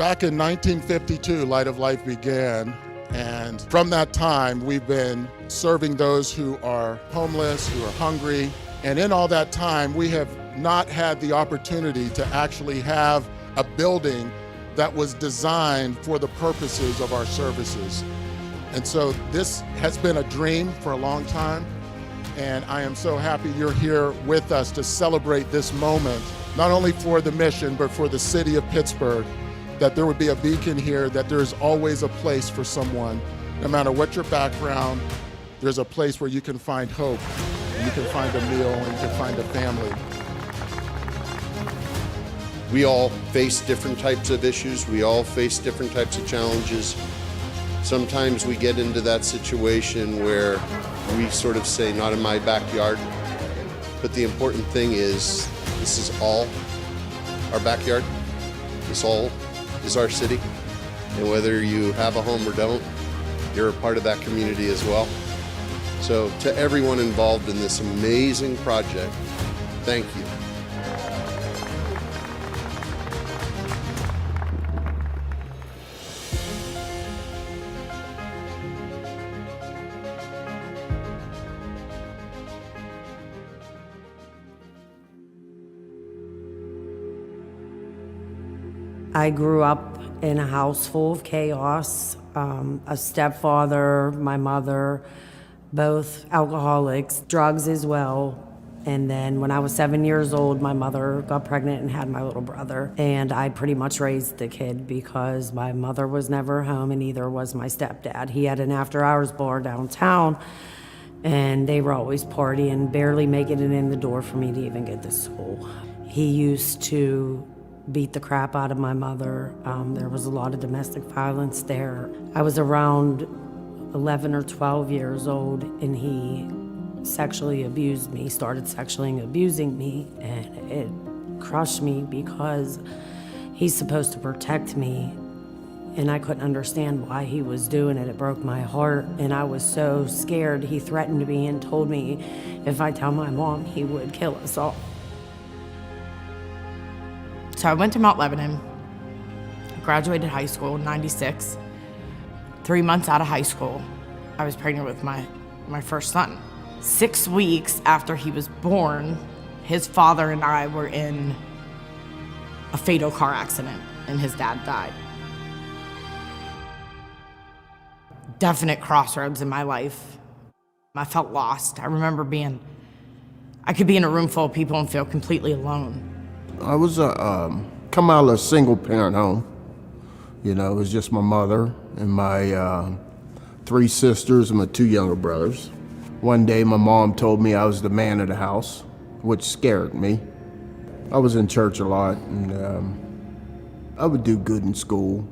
Back in 1952, Light of Life began, and from that time, we've been serving those who are homeless, who are hungry, and in all that time, we have not had the opportunity to actually have a building that was designed for the purposes of our services. And so this has been a dream for a long time, and I am so happy you're here with us to celebrate this moment, not only for the mission, but for the city of Pittsburgh, that there would be a beacon here, that there's always a place for someone. No matter what your background, there's a place where you can find hope, and you can find a meal, and you can find a family. We all face different types of issues. We all face different types of challenges. Sometimes we get into that situation where we sort of say, not in my backyard. But the important thing is, this is all our backyard. This all is our city. And whether you have a home or don't, you're a part of that community as well. So to everyone involved in this amazing project, thank you. I grew up in a house full of chaos, a stepfather, my mother, both alcoholics, drugs as well. And then when I was 7 years old, my mother got pregnant and had my little brother. And I pretty much raised the kid because my mother was never home and neither was my stepdad. He had an after-hours bar downtown and they were always partying, barely making it in the door for me to even get to school. He used to beat the crap out of my mother. There was a lot of domestic violence there. I was around 11 or 12 years old and he sexually abused me, started sexually abusing me, and it crushed me because he's supposed to protect me and I couldn't understand why he was doing it. It broke my heart and I was so scared. He threatened me and told me if I tell my mom, he would kill us all. So I went to Mount Lebanon, graduated high school in '96. 3 months out of high school, I was pregnant with my first son. 6 weeks after he was born, his father and I were in a fatal car accident and his dad died. Definite crossroads in my life. I felt lost. I remember I could be in a room full of people and feel completely alone. I was come out of a single parent home. You know, it was just my mother and my 3 sisters and my 2 younger brothers. One day my mom told me I was the man of the house, which scared me. I was in church a lot and I would do good in school.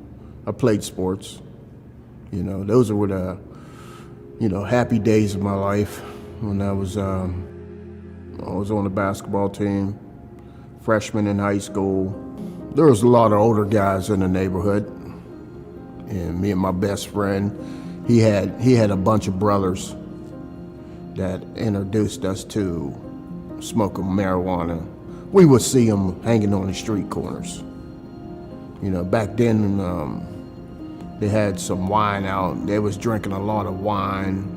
I played sports. You know, those were the, happy days of my life when I was on the basketball team. Freshman in high school. There was a lot of older guys in the neighborhood, and me and my best friend, he had a bunch of brothers that introduced us to smoking marijuana. We would see them hanging on the street corners. You know, back then they had some wine out. They was drinking a lot of wine.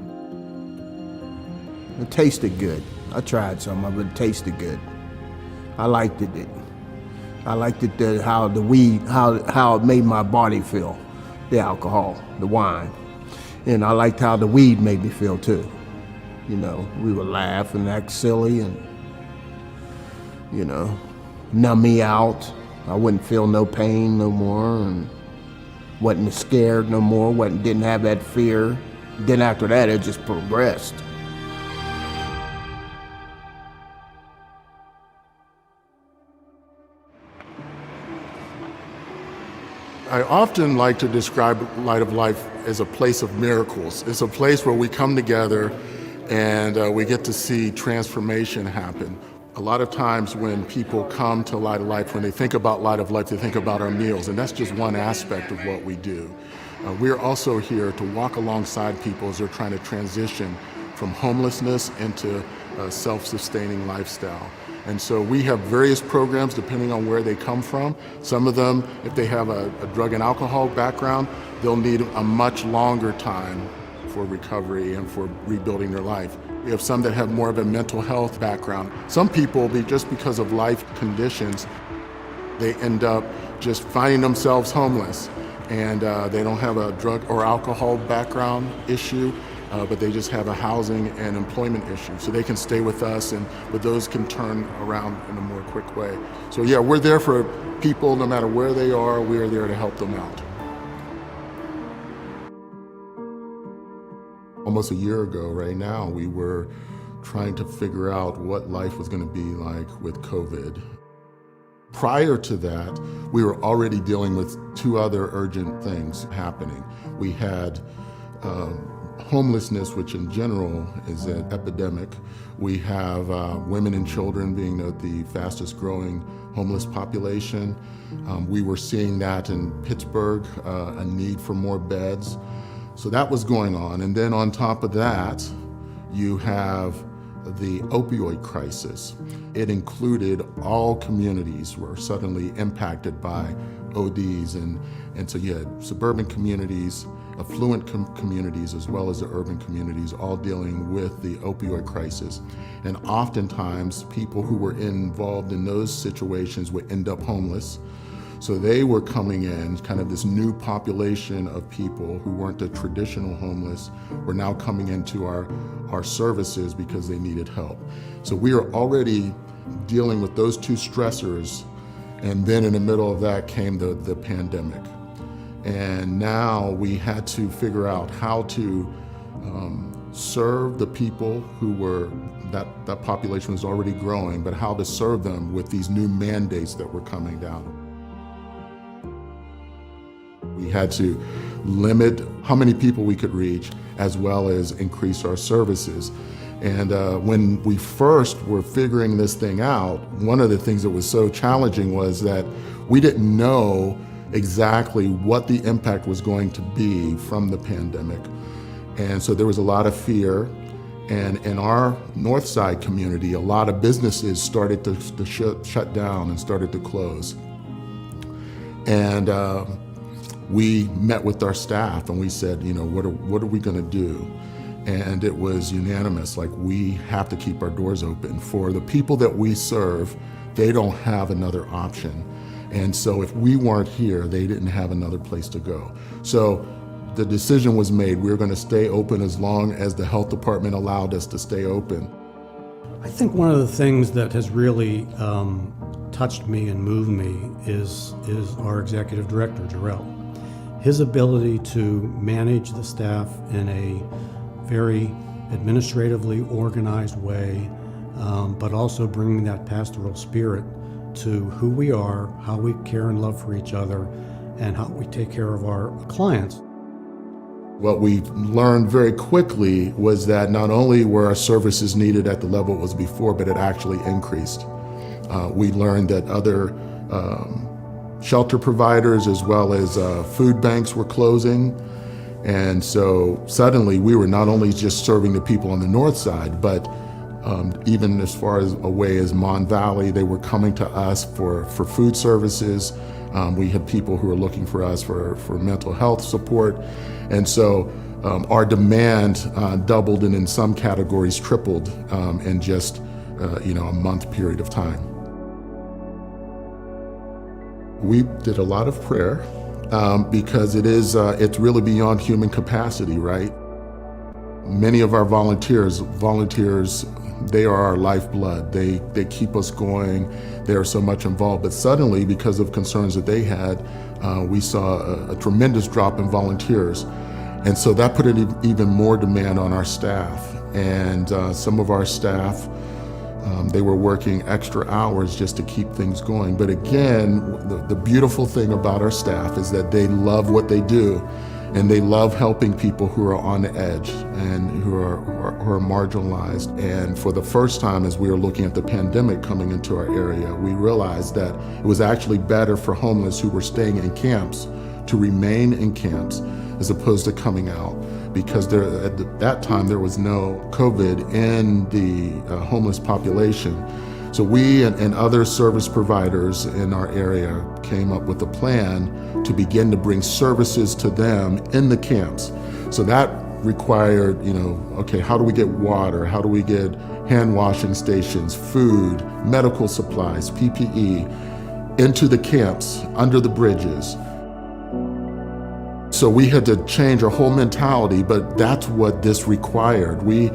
It tasted good. I tried some of it. It tasted good. I liked it. I liked it how the weed, how it made my body feel, the alcohol, the wine. And I liked how the weed made me feel too. You know, we would laugh and act silly and, numb me out. I wouldn't feel no pain no more and wasn't scared no more, didn't have that fear. Then after that, it just progressed. I often like to describe Light of Life as a place of miracles. It's a place where we come together and we get to see transformation happen. A lot of times when people come to Light of Life, when they think about Light of Life, they think about our meals, and that's just one aspect of what we do. We're also here to walk alongside people as they're trying to transition from homelessness into a self-sustaining lifestyle. And so we have various programs depending on where they come from. Some of them, if they have a drug and alcohol background, they'll need a much longer time for recovery and for rebuilding their life. We have some that have more of a mental health background. Some people, just because of life conditions, they end up just finding themselves homeless, and they don't have a drug or alcohol background issue, but they just have a housing and employment issue. So they can stay with us, but those can turn around in a more quick way. So yeah, we're there for people no matter where they are. We are there to help them out. Almost a year ago right now, we were trying to figure out what life was going to be like with COVID. Prior to that, we were already dealing with two other urgent things happening. We had homelessness, which in general is an epidemic. We have women and children being the fastest growing homeless population. We were seeing that in Pittsburgh, a need for more beds. So that was going on. And then on top of that, you have the opioid crisis. It included all communities were suddenly impacted by ODs. And so you had suburban communities, affluent communities, as well as the urban communities, all dealing with the opioid crisis. And oftentimes, people who were involved in those situations would end up homeless. So they were coming in, kind of this new population of people who weren't the traditional homeless, were now coming into our services because they needed help. So we are already dealing with those two stressors, and then in the middle of that came the pandemic. And now we had to figure out how to serve the people who were, that population was already growing, but how to serve them with these new mandates that were coming down. We had to limit how many people we could reach, as well as increase our services. And when we first were figuring this thing out, one of the things that was so challenging was that we didn't know exactly what the impact was going to be from the pandemic. And so there was a lot of fear. And in our North Side community, a lot of businesses started to shut down and started to close. And we met with our staff and we said, what are we going to do? And it was unanimous, like, we have to keep our doors open. For the people that we serve, they don't have another option. And so if we weren't here, they didn't have another place to go. So the decision was made, we were going to stay open as long as the health department allowed us to stay open. I think one of the things that has really touched me and moved me is our executive director, Jarrell. His ability to manage the staff in a very administratively organized way, but also bringing that pastoral spirit to who we are, how we care and love for each other, and how we take care of our clients. What we learned very quickly was that not only were our services needed at the level it was before, but it actually increased. We learned that other shelter providers as well as food banks were closing. And so suddenly we were not only just serving the people on the North Side, but even as far as away as Mon Valley, they were coming to us for food services. We had people who were looking for us for mental health support. And so our demand doubled and in some categories tripled in just a month period of time. We did a lot of prayer because it's really beyond human capacity, right? Many of our volunteers, they are our lifeblood. They keep us going. They are so much involved. But suddenly, because of concerns that they had, we saw a tremendous drop in volunteers. And so that put even more demand on our staff. And some of our staff, they were working extra hours just to keep things going. But again, the beautiful thing about our staff is that they love what they do, and they love helping people who are on the edge and who are marginalized. And for the first time, as we were looking at the pandemic coming into our area, we realized that it was actually better for homeless who were staying in camps to remain in camps as opposed to coming out, because at that time there was no COVID in the homeless population. So we and other service providers in our area came up with a plan to begin to bring services to them in the camps. So that required, okay, how do we get water? How do we get hand washing stations, food, medical supplies, PPE into the camps, under the bridges? So we had to change our whole mentality, but that's what this required. We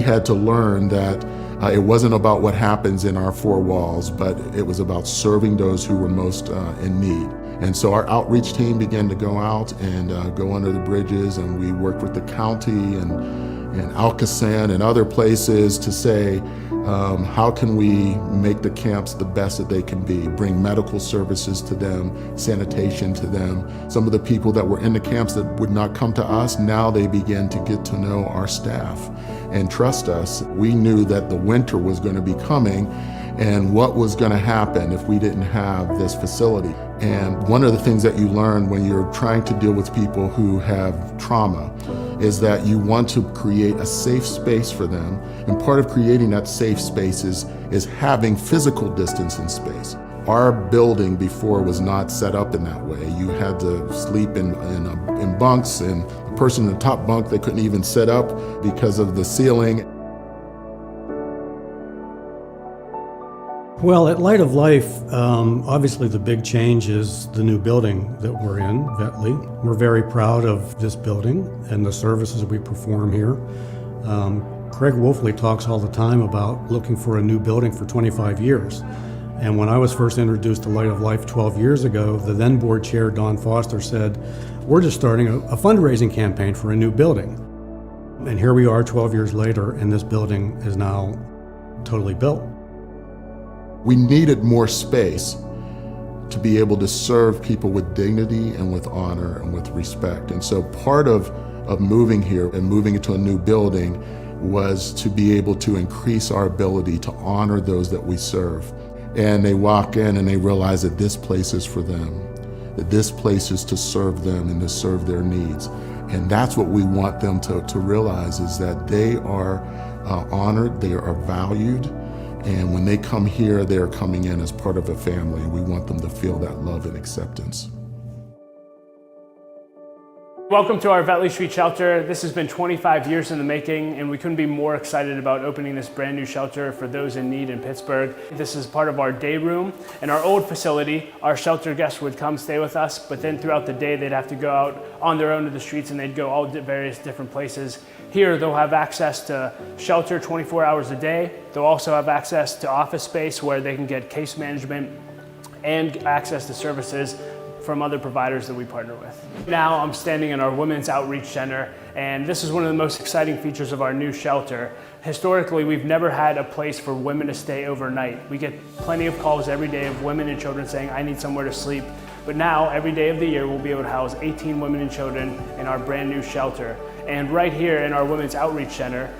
had to learn that it wasn't about what happens in our four walls, but it was about serving those who were most in need. And so our outreach team began to go out and go under the bridges, and we worked with the county and Alcosan and other places to say, how can we make the camps the best that they can be, bring medical services to them, sanitation to them. Some of the people that were in the camps that would not come to us, now they began to get to know our staff and trust us. We knew that the winter was going to be coming and what was going to happen if we didn't have this facility. And one of the things that you learn when you're trying to deal with people who have trauma is that you want to create a safe space for them. And part of creating that safe space is having physical distance in space. Our building before was not set up in that way. You had to sleep in bunks, and the person in the top bunk, they couldn't even sit up because of the ceiling. Well, at Light of Life, obviously the big change is the new building that we're in, Voeghtly. We're very proud of this building and the services we perform here. Craig Wolfley talks all the time about looking for a new building for 25 years. And when I was first introduced to Light of Life 12 years ago, the then board chair, Don Foster, said, we're just starting a fundraising campaign for a new building. And here we are 12 years later, and this building is now totally built. We needed more space to be able to serve people with dignity and with honor and with respect. And so part of moving here and moving into a new building was to be able to increase our ability to honor those that we serve. And they walk in and they realize that this place is for them, that this place is to serve them and to serve their needs. And that's what we want them to realize, is that they are honored, they are valued, and when they come here, they're coming in as part of a family, and we want them to feel that love and acceptance. Welcome to our Voeghtly Street shelter. This has been 25 years in the making, and we couldn't be more excited about opening this brand new shelter for those in need in Pittsburgh. This is part of our day room. In our old facility, our shelter guests would come stay with us, but then throughout the day, they'd have to go out on their own to the streets, and they'd go all various different places. Here, they'll have access to shelter 24 hours a day. They'll also have access to office space where they can get case management and access to services from other providers that we partner with. Now I'm standing in our Women's Outreach Center, and this is one of the most exciting features of our new shelter. Historically, we've never had a place for women to stay overnight. We get plenty of calls every day of women and children saying, I need somewhere to sleep. But now, every day of the year, we'll be able to house 18 women and children in our brand new shelter. And right here in our Women's Outreach Center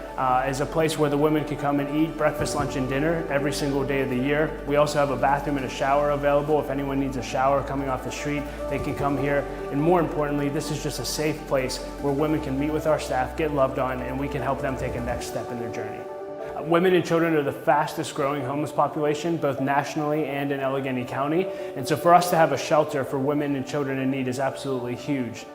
is a place where the women can come and eat breakfast, lunch, and dinner every single day of the year. We also have a bathroom and a shower available. If anyone needs a shower coming off the street, they can come here. And more importantly, this is just a safe place where women can meet with our staff, get loved on, and we can help them take a next step in their journey. Women and children are the fastest growing homeless population, both nationally and in Allegheny County. And so for us to have a shelter for women and children in need is absolutely huge.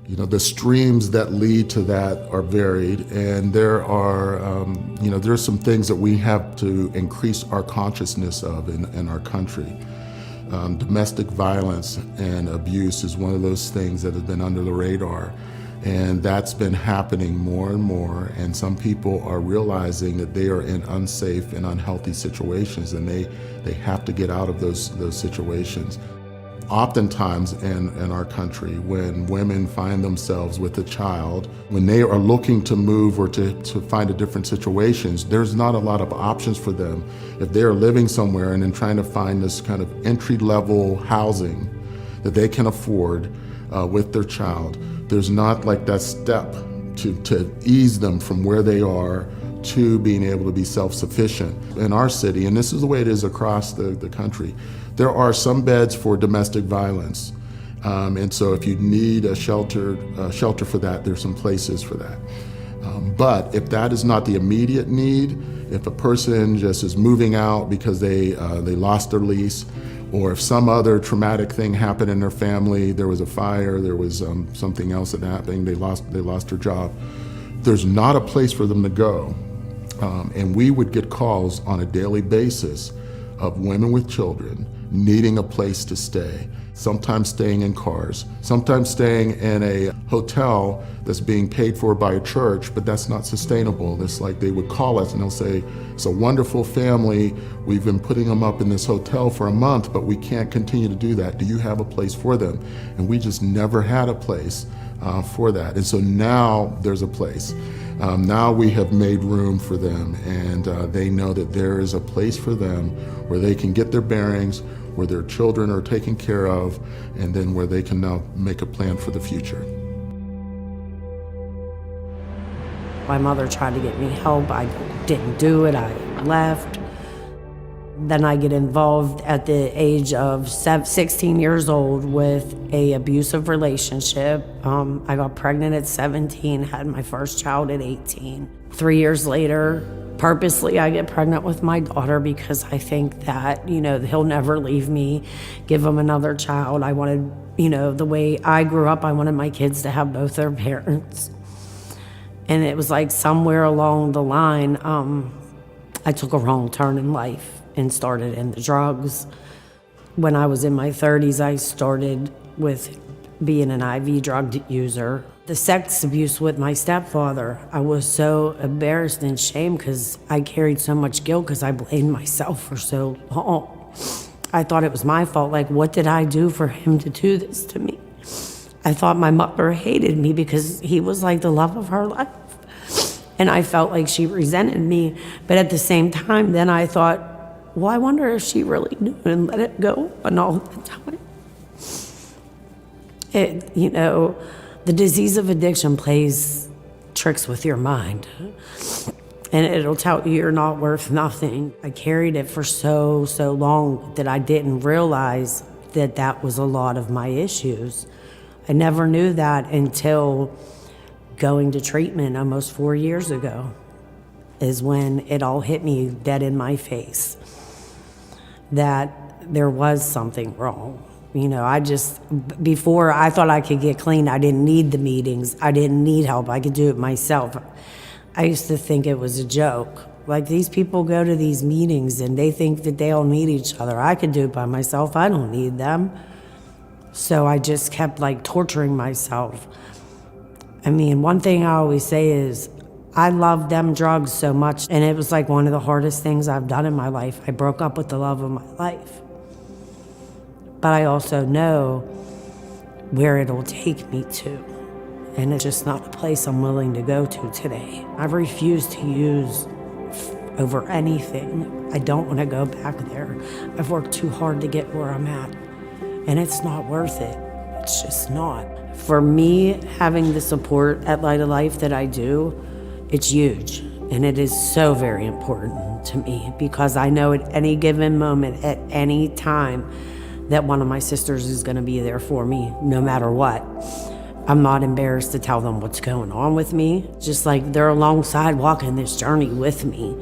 You know, the streams that lead to that are varied, and there are, there's some things that we have to increase our consciousness of in our country. Domestic violence and abuse is one of those things that has been under the radar, and that's been happening more and more, and some people are realizing that they are in unsafe and unhealthy situations, and they have to get out of those situations. Oftentimes in our country, when women find themselves with a child, when they are looking to move or to find a different situations, there's not a lot of options for them. If they're living somewhere and then trying to find this kind of entry-level housing that they can afford with their child, there's not like that step to ease them from where they are to being able to be self-sufficient. In our city, and this is the way it is across the country, there are some beds for domestic violence, And so if you need a shelter for that, there's some places for that. But if that is not the immediate need, if a person just is moving out because they lost their lease, or if some other traumatic thing happened in their family, there was a fire, there was something else that happened, they lost their job, there's not a place for them to go. And we would get calls on a daily basis of women with children needing a place to stay, sometimes staying in cars, sometimes staying in a hotel that's being paid for by a church, but that's not sustainable. It's like they would call us and they'll say, it's a wonderful family, we've been putting them up in this hotel for a month, but we can't continue to do that. Do you have a place for them? And we just never had a place for that. And so now there's a place. Now we have made room for them, and they know that there is a place for them where they can get their bearings, where their children are taken care of, and then where they can now make a plan for the future. My mother tried to get me help. I didn't do it. I left. Then I get involved at the age of 16 years old with an abusive relationship. I got pregnant at 17, had my first child at 18. 3 years later, purposely I get pregnant with my daughter because I think that, he'll never leave me, give him another child. I wanted, the way I grew up, I wanted my kids to have both their parents. And it was like somewhere along the line, I took a wrong turn in life and started in the drugs. When I was in my 30s, I started with being an IV drug user. The sex abuse with my stepfather, I was so embarrassed and ashamed because I carried so much guilt because I blamed myself for so long. I thought it was my fault. Like, what did I do for him to do this to me? I thought my mother hated me because he was like the love of her life. And I felt like she resented me. But at the same time, then I thought, well, I wonder if she really knew and let it go and all the time. The disease of addiction plays tricks with your mind. And it'll tell you you're not worth nothing. I carried it for so long that I didn't realize that that was a lot of my issues. I never knew that until going to treatment almost 4 years ago is when it all hit me dead in my face that there was something wrong. Before I thought I could get clean, I didn't need the meetings. I didn't need help. I could do it myself. I used to think it was a joke. Like, these people go to these meetings and they think that they all need each other. I could do it by myself. I don't need them. So I just kept torturing myself. One thing I always say is I love them drugs so much, and it was one of the hardest things I've done in my life. I broke up with the love of my life. But I also know where it'll take me to, and it's just not a place I'm willing to go to today. I refuse to use over anything. I don't want to go back there. I've worked too hard to get where I'm at, and it's not worth it. It's just not. For me, having the support at Light of Life that I do, it's huge, and it is so very important to me because I know at any given moment, at any time, that one of my sisters is going to be there for me, no matter what. I'm not embarrassed to tell them what's going on with me, just they're alongside walking this journey with me,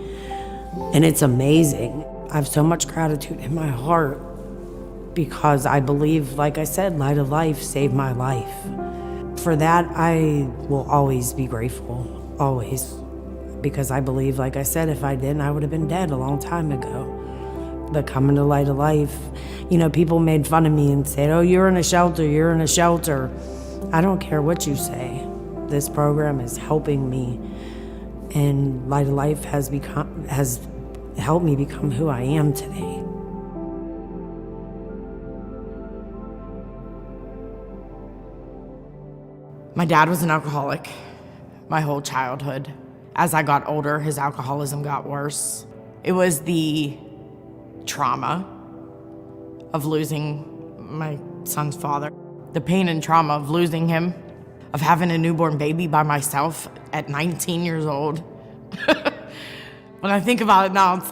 and it's amazing. I have so much gratitude in my heart because I believe, like I said, Light of Life saved my life. For that, I will always be grateful. Always, because I believe, like I said, if I didn't, I would have been dead a long time ago. But coming to Light of Life, people made fun of me and said, oh, you're in a shelter, you're in a shelter. I don't care what you say. This program is helping me, and Light of Life has helped me become who I am today. My dad was an alcoholic my whole childhood. As I got older, his alcoholism got worse. It was the trauma of losing my son's father, the pain and trauma of losing him, of having a newborn baby by myself at 19 years old. When I think about it now, it's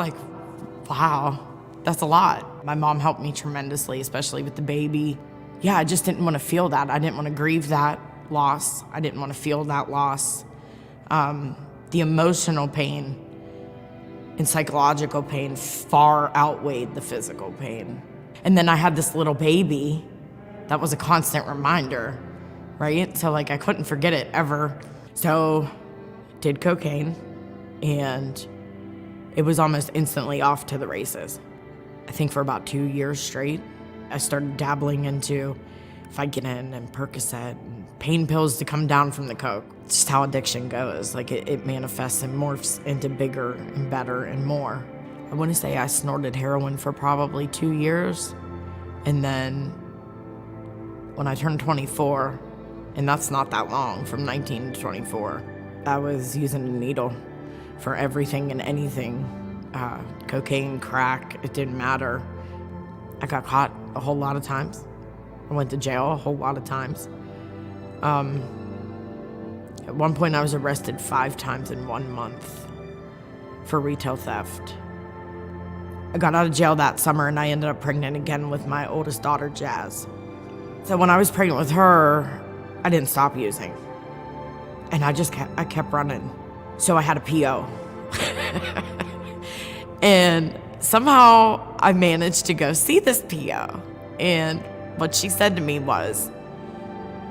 wow, that's a lot. My mom helped me tremendously, especially with the baby. I just didn't want to feel that. I didn't want to grieve that loss. I didn't want to feel that loss. The emotional pain and psychological pain far outweighed the physical pain. And then I had this little baby that was a constant reminder, right? So like I couldn't forget it ever. So did cocaine, and it was almost instantly off to the races. I think for about 2 years straight, I started dabbling into Vicodin and Percocet and pain pills to come down from the coke. It's just how addiction goes. Like it manifests and morphs into bigger and better and more. I want to say I snorted heroin for probably 2 years. And then when I turned 24, and that's not that long, from 19 to 24, I was using a needle for everything and anything. Cocaine, crack, it didn't matter. I got caught a whole lot of times. I went to jail a whole lot of times. At one point I was arrested 5 times in 1 month for retail theft. I got out of jail that summer and I ended up pregnant again with my oldest daughter, Jazz. So when I was pregnant with her, I didn't stop using. And I kept running. So I had a PO. And somehow I managed to go see this PO. And what she said to me was,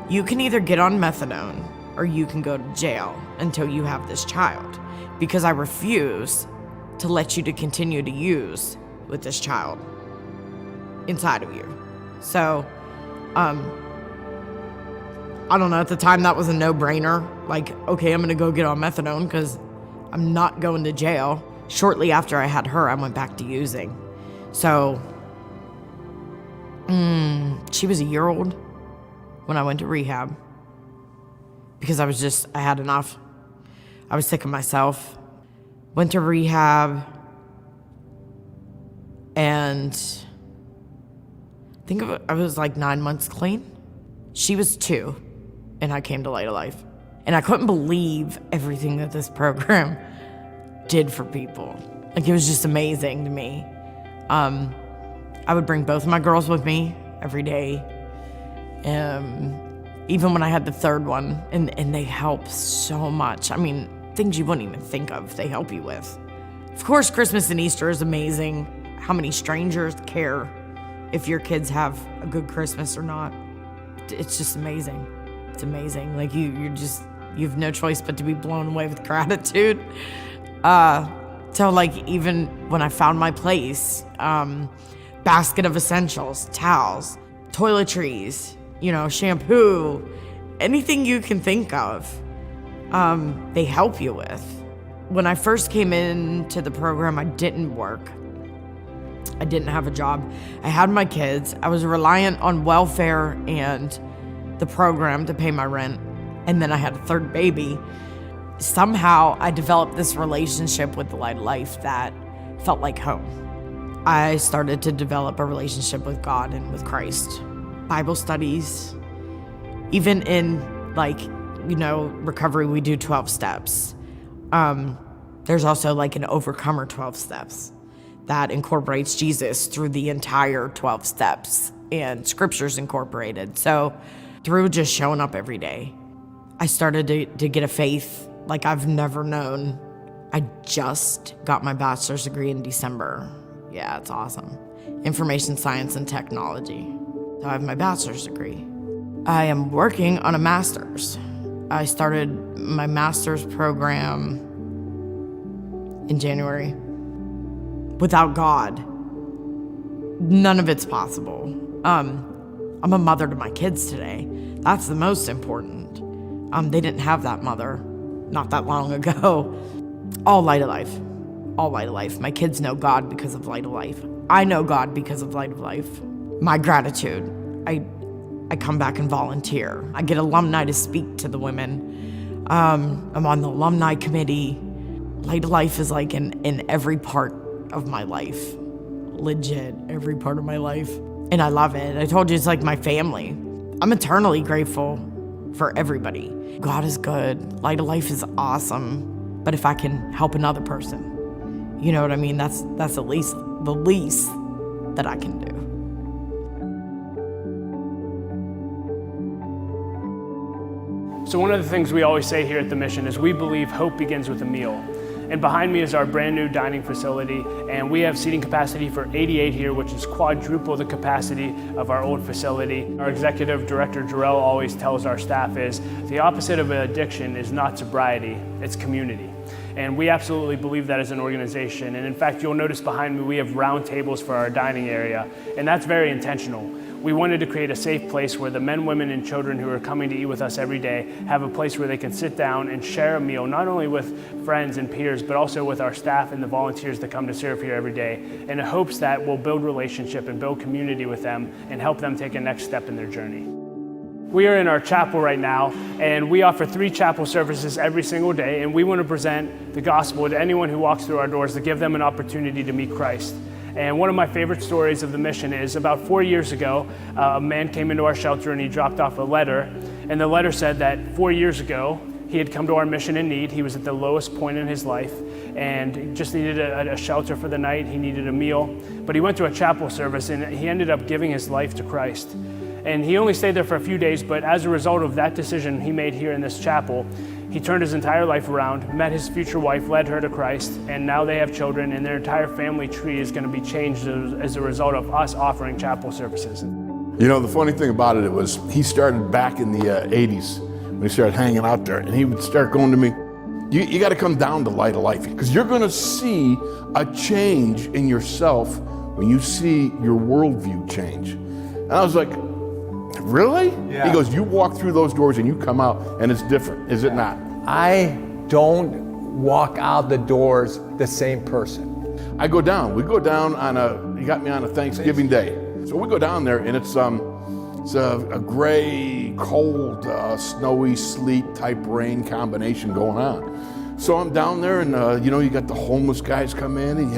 you can either get on methadone or you can go to jail until you have this child, because I refuse to let you to continue to use with this child inside of you. So, I don't know, at the time that was a no-brainer. Like, okay, I'm gonna go get on methadone because I'm not going to jail. Shortly after I had her, I went back to using. So, she was a year old when I went to rehab because I had enough. I was sick of myself. Went to rehab, and I was like 9 months clean. She was 2, and I came to Light of Life. And I couldn't believe everything that this program did for people. Like, it was just amazing to me. I would bring both of my girls with me every day. Even when I had the third one, and they help so much. I mean, things you wouldn't even think of, they help you with. Of course, Christmas and Easter is amazing. How many strangers care if your kids have a good Christmas or not? It's just amazing. It's amazing. Like, you have no choice but to be blown away with gratitude. So like, even when I found my place, basket of essentials, towels, toiletries, shampoo, anything you can think of, they help you with. When I first came into the program, I didn't work. I didn't have a job. I had my kids. I was reliant on welfare and the program to pay my rent. And then I had a third baby. Somehow I developed this relationship with the Light of Life that felt like home. I started to develop a relationship with God and with Christ. Bible studies. Even in recovery, we do 12 steps. There's also like an Overcomer 12 steps that incorporates Jesus through the entire 12 steps, and scriptures incorporated. So through just showing up every day, I started to get a faith like I've never known. I just got my bachelor's degree in December. Yeah, it's awesome. Information science and technology. So I have my bachelor's degree. I am working on a master's. I started my master's program in January. Without God, none of it's possible. I'm a mother to my kids today. That's the most important. They didn't have that mother not that long ago. All Light of Life. All Light of Life. My kids know God because of Light of Life. I know God because of Light of Life. My gratitude. I come back and volunteer. I get alumni to speak to the women. I'm on the alumni committee. Light of Life is like in every part of my life. Legit, every part of my life. And I love it. I told you, it's like my family. I'm eternally grateful for everybody. God is good. Light of Life is awesome. But if I can help another person, you know what I mean? That's at least the least that I can do. So one of the things we always say here at the Mission is we believe hope begins with a meal. And behind me is our brand new dining facility, and we have seating capacity for 88 here, which is quadruple the capacity of our old facility. Our executive director, Jarrell, always tells our staff is the opposite of addiction is not sobriety, it's community. And we absolutely believe that as an organization. And in fact, you'll notice behind me, we have round tables for our dining area, and that's very intentional. We wanted to create a safe place where the men, women, and children who are coming to eat with us every day have a place where they can sit down and share a meal, not only with friends and peers, but also with our staff and the volunteers that come to serve here every day, in hopes that we'll build relationship and build community with them and help them take a next step in their journey. We are in our chapel right now, and we offer 3 chapel services every single day, and we want to present the gospel to anyone who walks through our doors to give them an opportunity to meet Christ. And one of my favorite stories of the Mission is about 4 years ago, a man came into our shelter and he dropped off a letter. And the letter said that 4 years ago, he had come to our mission in need. He was at the lowest point in his life and just needed a shelter for the night. He needed a meal. But he went to a chapel service and he ended up giving his life to Christ. And he only stayed there for a few days, but as a result of that decision he made here in this chapel, he turned his entire life around, met his future wife, led her to Christ, and now they have children, and their entire family tree is going to be changed as a result of us offering chapel services. You know, the funny thing about it was he started back in the 80s when he started hanging out there, and he would start going to me, you got to come down to Light of Life, because you're going to see a change in yourself when you see your worldview change. And I was like, really? Yeah. He goes, you walk through those doors and you come out and it's different, is it not? I don't walk out the doors the same person. We go down on you got me on a Thanksgiving Day. So we go down there and it's a gray, cold, snowy, sleet type rain combination going on. So I'm down there and you got the homeless guys come in and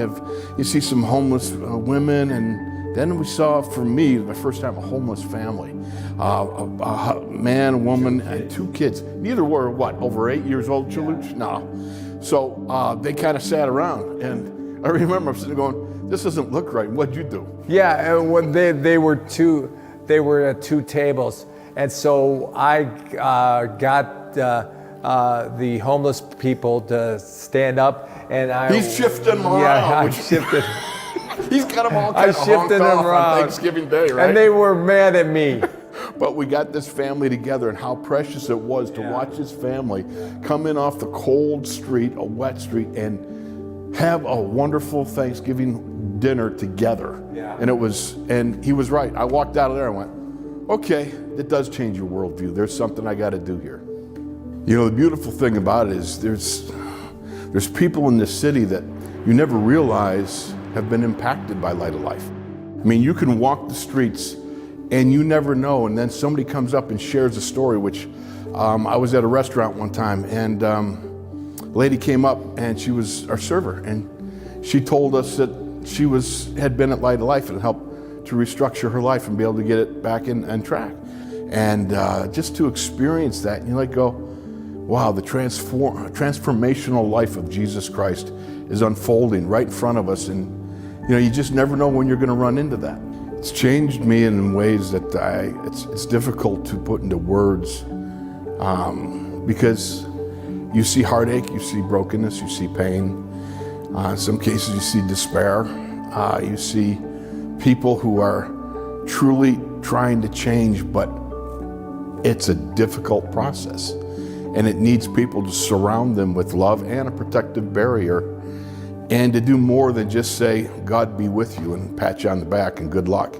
you see some homeless women, and then we saw, for me, the first time, a homeless family. A man, a woman, and 2 kids. Neither were, over 8 years old, Chaluch? No. So they kind of sat around, and I remember I'm sitting there going, this doesn't look right. What'd you do? Yeah, and when they were at 2 tables, and so I got the homeless people to stand up, and He's shifting them around. Yeah, I shifted. He's got them all kind of honked off on Thanksgiving Day, right? And they were mad at me. But we got this family together, and how precious it was to watch this family come in off the cold street, a wet street, and have a wonderful Thanksgiving dinner together. Yeah. And he was right. I walked out of there and went, okay, it does change your worldview. There's something I got to do here. The beautiful thing about it is there's people in this city that you never realize have been impacted by Light of Life. I mean, you can walk the streets and you never know, and then somebody comes up and shares a story, which I was at a restaurant one time, and a lady came up and she was our server, and she told us that she had been at Light of Life and helped to restructure her life and be able to get it back on track. And just to experience that, and you go, wow, the transformational life of Jesus Christ is unfolding right in front of us, and you just never know when you're going to run into that. It's changed me in ways that it's difficult to put into words, because you see heartache, you see brokenness, you see pain. In some cases, you see despair. You see people who are truly trying to change, but it's a difficult process, and it needs people to surround them with love and a protective barrier, and to do more than just say, God be with you, and pat you on the back and good luck.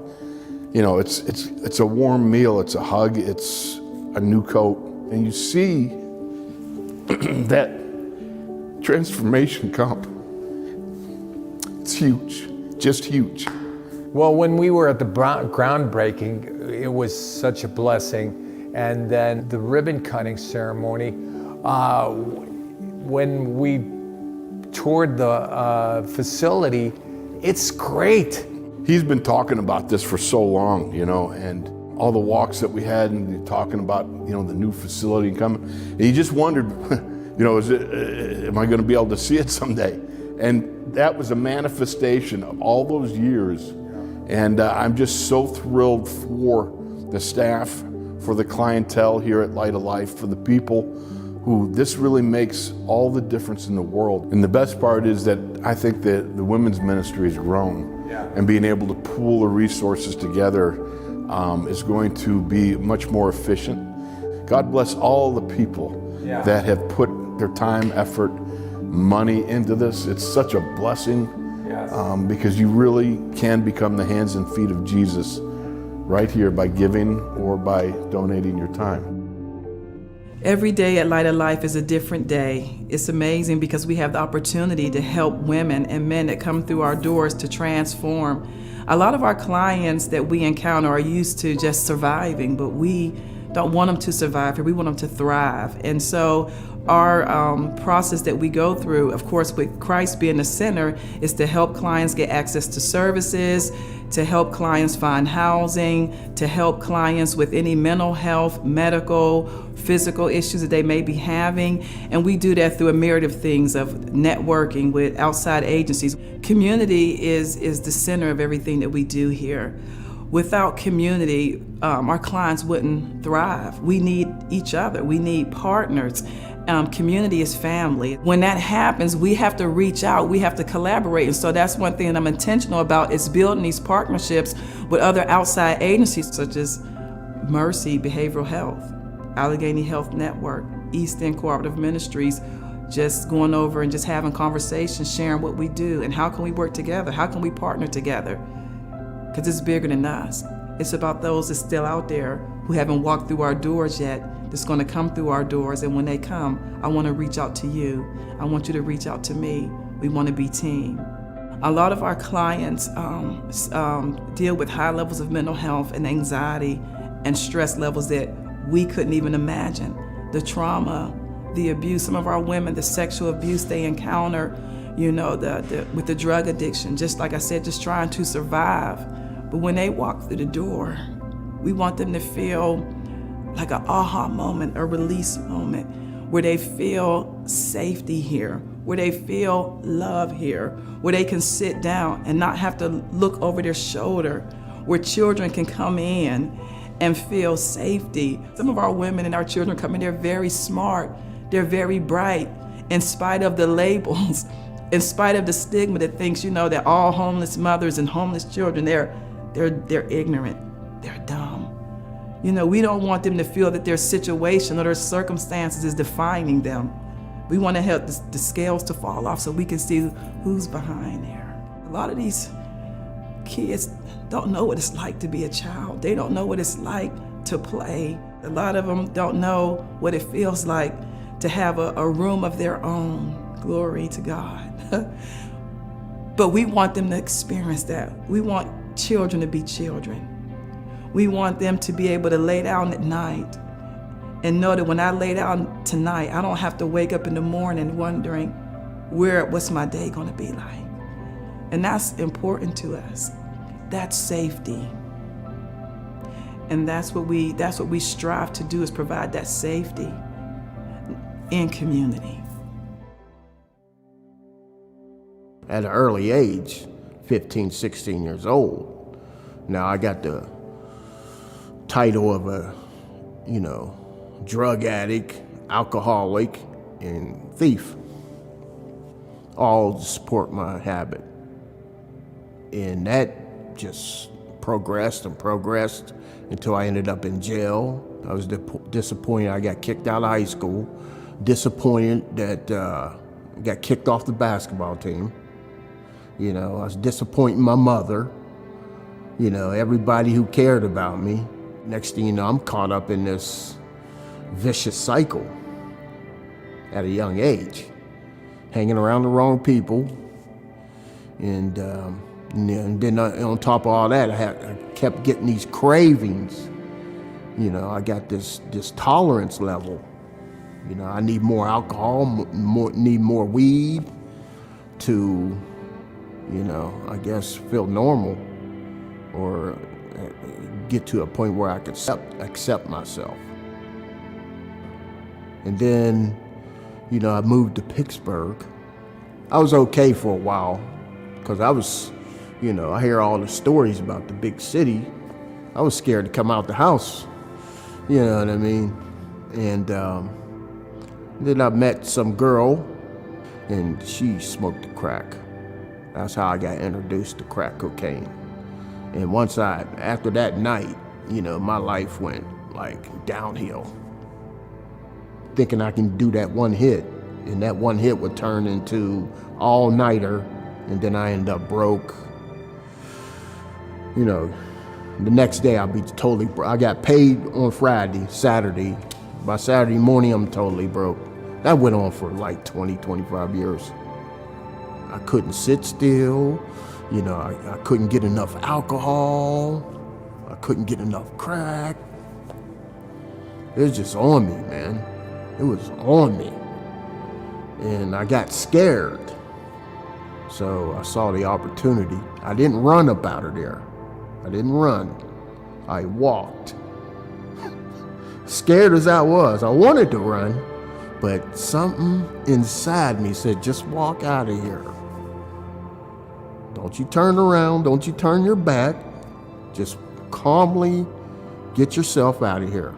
It's a warm meal, it's a hug, it's a new coat, and you see that transformation come. It's huge, just huge. Well, when we were at the groundbreaking, it was such a blessing. And then the ribbon cutting ceremony, when we toured the facility, it's great. He's been talking about this for so long, and all the walks that we had, and talking about, the new facility coming. And he just wondered, am I going to be able to see it someday? And that was a manifestation of all those years. And I'm just so thrilled for the staff, for the clientele here at Light of Life, for the people who this really makes all the difference in the world. And the best part is that I think that the women's ministry has grown, and being able to pool the resources together is going to be much more efficient. God bless all the people that have put their time, effort, money into this. It's such a blessing because you really can become the hands and feet of Jesus right here by giving or by donating your time. Every day at Light of Life is a different day. It's amazing because we have the opportunity to help women and men that come through our doors to transform. A lot of our clients that we encounter are used to just surviving, but we don't want them to survive, we want them to thrive. And so our process that we go through, of course, with Christ being the center, is to help clients get access to services, to help clients find housing, to help clients with any mental health, medical, physical issues that they may be having. And we do that through a myriad of things, of networking with outside agencies. Community is the center of everything that we do here. Without community, our clients wouldn't thrive. We need each other. We need partners. Community is family. When that happens, we have to reach out. We have to collaborate. And so that's one thing that I'm intentional about, is building these partnerships with other outside agencies such as Mercy Behavioral Health, Allegheny Health Network, East End Cooperative Ministries, just going over and just having conversations, sharing what we do and how can we work together? How can we partner together? Because it's bigger than us. It's about those that's still out there who haven't walked through our doors yet, that's going to come through our doors. And when they come, I want to reach out to you. I want you to reach out to me. We want to be team. A lot of our clients deal with high levels of mental health and anxiety and stress levels that we couldn't even imagine. The trauma, the abuse, some of our women, the sexual abuse they encounter, you know, with the drug addiction, just like I said, just trying to survive. But when they walk through the door, we want them to feel like an aha moment, a release moment, where they feel safety here, where they feel love here, where they can sit down and not have to look over their shoulder, where children can come in and feel safety. Some of our women and our children come in, they're very smart, they're very bright, in spite of the labels, in spite of the stigma that thinks, you know, that all homeless mothers and homeless children, they're ignorant, they're dumb. You know, we don't want them to feel that their situation or their circumstances is defining them. We want to help the scales to fall off so we can see who's behind there. A lot of these kids don't know what it's like to be a child. They don't know what it's like to play. A lot of them don't know what it feels like to have a room of their own. Glory to God. But we want them to experience that. We want children to be children. We want them to be able to lay down at night and know that when I lay down tonight, I don't have to wake up in the morning wondering what's my day gonna be like. And that's important to us. That's safety. And that's what we strive to do, is provide that safety in community. At an early age, 15, 16 years old, now I got the title of a, drug addict, alcoholic, and thief, all to support my habit. And that just progressed and progressed until I ended up in jail. I was disappointed I got kicked out of high school, disappointed that I got kicked off the basketball team. I was disappointing my mother, everybody who cared about me. Next thing you know, I'm caught up in this vicious cycle at a young age, hanging around the wrong people. And then on top of all that, I kept getting these cravings. I got this tolerance level. I need more alcohol, need more weed to, I guess, feel normal or get to a point where I could accept myself. And then, I moved to Pittsburgh. I was okay for a while because I was, I hear all the stories about the big city. I was scared to come out the house, You know what I mean? And then I met some girl, and she smoked crack. That's how I got introduced to crack cocaine. And after that night, you know, my life went like downhill. Thinking I can do that one hit, and that one hit would turn into all-nighter, and then I end up broke. You know, the next day I'll be totally broke. I got paid on Saturday. By Saturday morning, I'm totally broke. That went on for like 20, 25 years. I couldn't sit still. You know, I couldn't get enough alcohol. I couldn't get enough crack. It was just on me, man. It was on me. And I got scared. So I saw the opportunity. I didn't run up out of there. I didn't run. I walked. Scared as I was, I wanted to run, but something inside me said, just walk out of here. Don't you turn around, don't you turn your back. Just calmly get yourself out of here.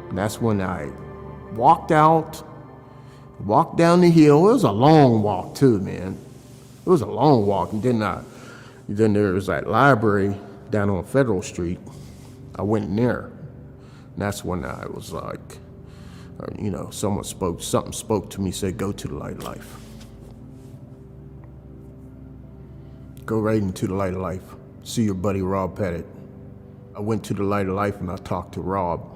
And that's when I walked out, walked down the hill. It was a long walk too, man. It was a long walk. And then there was that library down on Federal Street. I went in there. And that's when I was like, you know, something spoke to me, said, go to the light of life. Go right into the light of life. See your buddy Rob Pettit. I went to the light of life and I talked to Rob.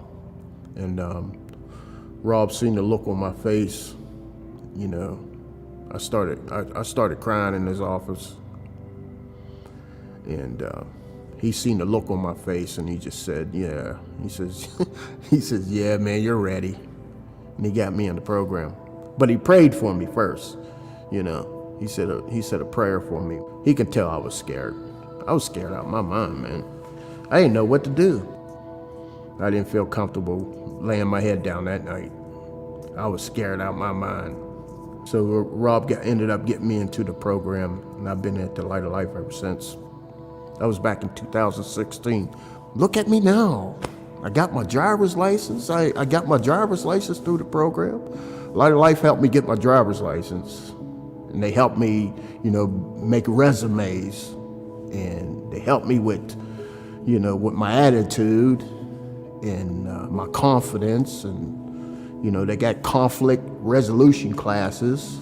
And Rob seen the look on my face. You know, I started crying in his office. And he seen the look on my face and he just said, yeah. He says, yeah, man, you're ready. And he got me in the program. But he prayed for me first, you know. He said a prayer for me. He could tell I was scared. I was scared out of my mind, man. I didn't know what to do. I didn't feel comfortable laying my head down that night. I was scared out of my mind. So Rob ended up getting me into the program, and I've been at the Light of Life ever since. That was back in 2016. Look at me now. I got my driver's license. I got my driver's license through the program. Light of Life helped me get my driver's license. And they helped me, you know, make resumes. And they helped me with, you know, with my attitude and my confidence. And, you know, they got conflict resolution classes,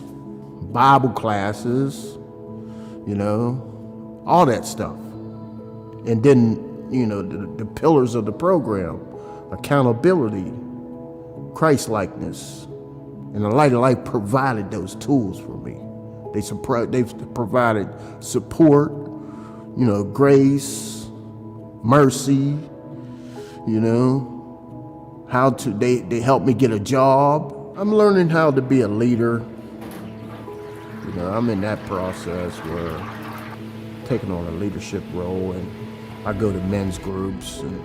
Bible classes, you know, all that stuff. And then, you know, the pillars of the program, accountability, Christ-likeness. And the Light of Life provided those tools for me. They've provided support, you know, grace, mercy, you know, they helped me get a job. I'm learning how to be a leader. You know, I'm in that process where I'm taking on a leadership role, and I go to men's groups, and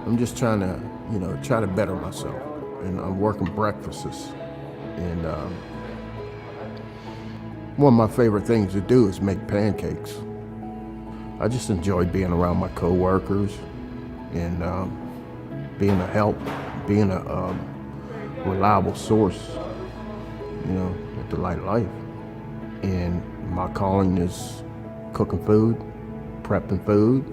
I'm just trying to, you know, try to better myself. And I'm working breakfasts. And one of my favorite things to do is make pancakes. I just enjoy being around my coworkers and being a help, being a reliable source, you know, at the Light of Life. And my calling is cooking food, prepping food,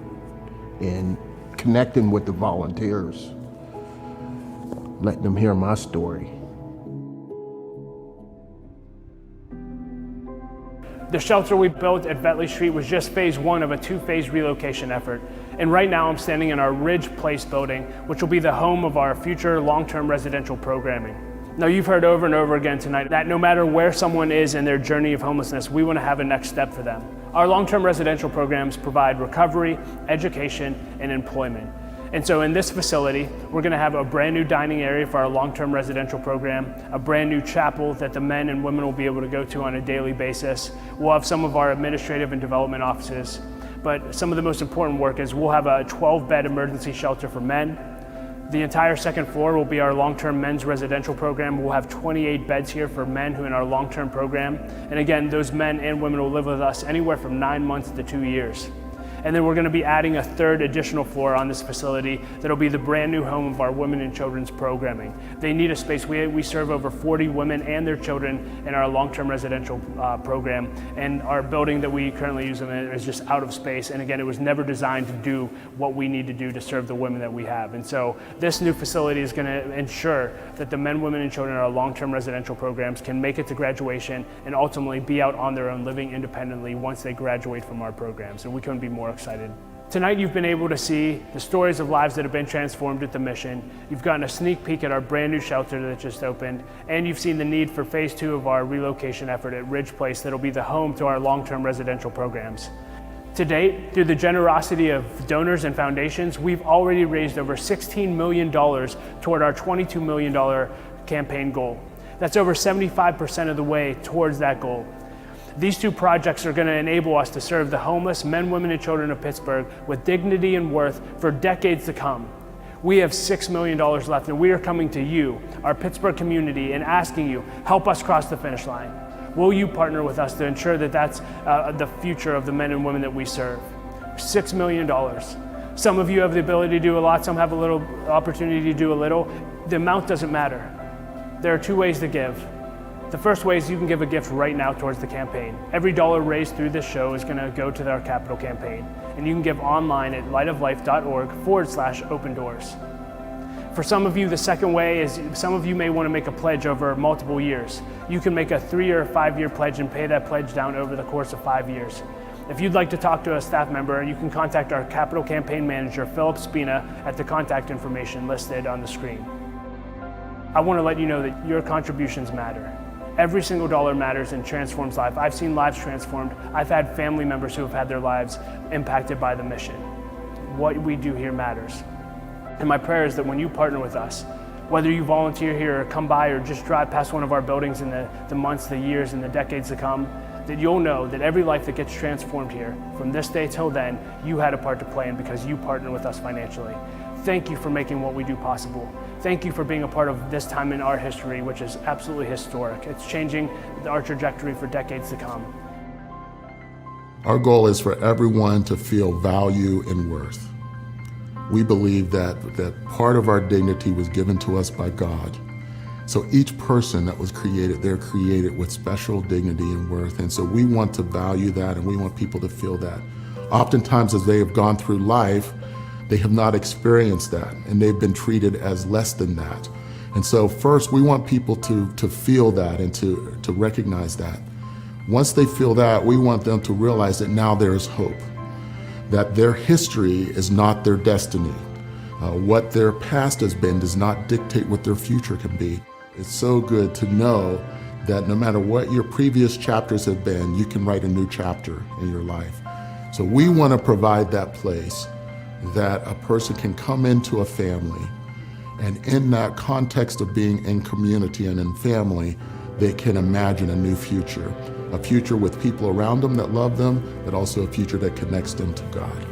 and connecting with the volunteers, letting them hear my story. The shelter we built at Voeghtly Street was just phase one of a two-phase relocation effort. And right now I'm standing in our Ridge Place building, which will be the home of our future long-term residential programming. Now, you've heard over and over again tonight that no matter where someone is in their journey of homelessness, we want to have a next step for them. Our long-term residential programs provide recovery, education, and employment. And so in this facility, we're going to have a brand new dining area for our long-term residential program, a brand new chapel that the men and women will be able to go to on a daily basis. We'll have some of our administrative and development offices. But some of the most important work is we'll have a 12-bed emergency shelter for men. The entire second floor will be our long-term men's residential program. We'll have 28 beds here for men who are in our long-term program. And again, those men and women will live with us anywhere from 9 months to 2 years. And then we're going to be adding a third additional floor on this facility that'll be the brand new home of our women and children's programming. They need a space. We serve over 40 women and their children in our long-term residential program, and our building that we currently use them in is just out of space. And again, it was never designed to do what we need to do to serve the women that we have. And so this new facility is going to ensure that the men, women, and children in our long-term residential programs can make it to graduation and ultimately be out on their own, living independently once they graduate from our programs. And we couldn't be more excited. Tonight you've been able to see the stories of lives that have been transformed at the mission. You've gotten a sneak peek at our brand new shelter that just opened, and you've seen the need for phase 2 of our relocation effort at Ridge Place that'll be the home to our long-term residential programs. To date, through the generosity of donors and foundations, we've already raised over $16 million toward our $22 million campaign goal. That's over 75% of the way towards that goal. These 2 projects are going to enable us to serve the homeless men, women, and children of Pittsburgh with dignity and worth for decades to come. We have $6 million left, and we are coming to you, our Pittsburgh community, and asking you, help us cross the finish line. Will you partner with us to ensure that that's the future of the men and women that we serve? $6 million. Some of you have the ability to do a lot, some have a little opportunity to do a little. The amount doesn't matter. There are 2 ways to give. The first way is you can give a gift right now towards the campaign. Every dollar raised through this show is going to go to our capital campaign. And you can give online at lightoflife.org/open doors. For some of you, the second way is some of you may want to make a pledge over multiple years. You can make a 3 or 5 year pledge and pay that pledge down over the course of 5 years. If you'd like to talk to a staff member, you can contact our capital campaign manager, Spina, at the contact information listed on the screen. I want to let you know that your contributions matter. Every single dollar matters and transforms life. I've seen lives transformed. I've had family members who have had their lives impacted by the mission. What we do here matters. And my prayer is that when you partner with us, whether you volunteer here or come by or just drive past one of our buildings in the months, the years, and the decades to come, that you'll know that every life that gets transformed here, from this day till then, you had a part to play in because you partner with us financially. Thank you for making what we do possible. Thank you for being a part of this time in our history, which is absolutely historic. It's changing our trajectory for decades to come. Our goal is for everyone to feel value and worth. We believe that part of our dignity was given to us by God. So each person that was created, they're created with special dignity and worth. And so we want to value that, and we want people to feel that. Oftentimes as they have gone through life, they have not experienced that, and they've been treated as less than that. And so first, we want people to feel that and to recognize that. Once they feel that, we want them to realize that now there is hope, that their history is not their destiny. What their past has been does not dictate what their future can be. It's so good to know that no matter what your previous chapters have been, you can write a new chapter in your life. So we want to provide that place that a person can come into a family, and in that context of being in community and in family, they can imagine a new future. A future with people around them that love them, but also a future that connects them to God.